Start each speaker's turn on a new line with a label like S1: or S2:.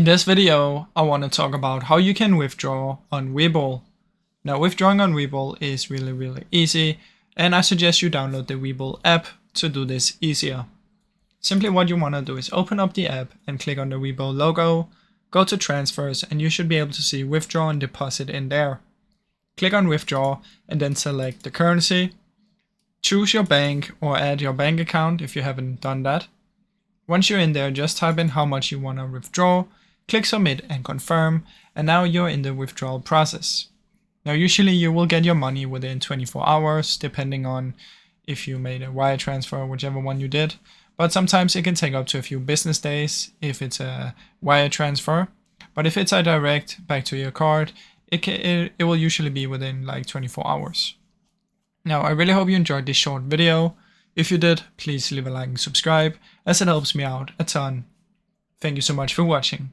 S1: In this video, I want to talk about how you can withdraw on Webull. Now, withdrawing on Webull is really easy, and I suggest you download the Webull app to do this easier. Simply what you want to do is open up the app and click on the Webull logo, go to transfers, and you should be able to see withdraw and deposit in there. Click on withdraw and then select the currency. Choose your bank or add your bank account if you haven't done that. Once you're in there, just type in how much you want to withdraw, click submit and confirm, and now you're in the withdrawal process. Now usually you will get your money within 24 hours, depending on if you made a wire transfer or whichever one you did, but sometimes it can take up to a few business days if it's a wire transfer. But if it's a direct back to your card, it will usually be within like 24 hours. Now I really hope you enjoyed this short video. If you did, please leave a like and subscribe, as it helps me out a ton. Thank you so much for watching.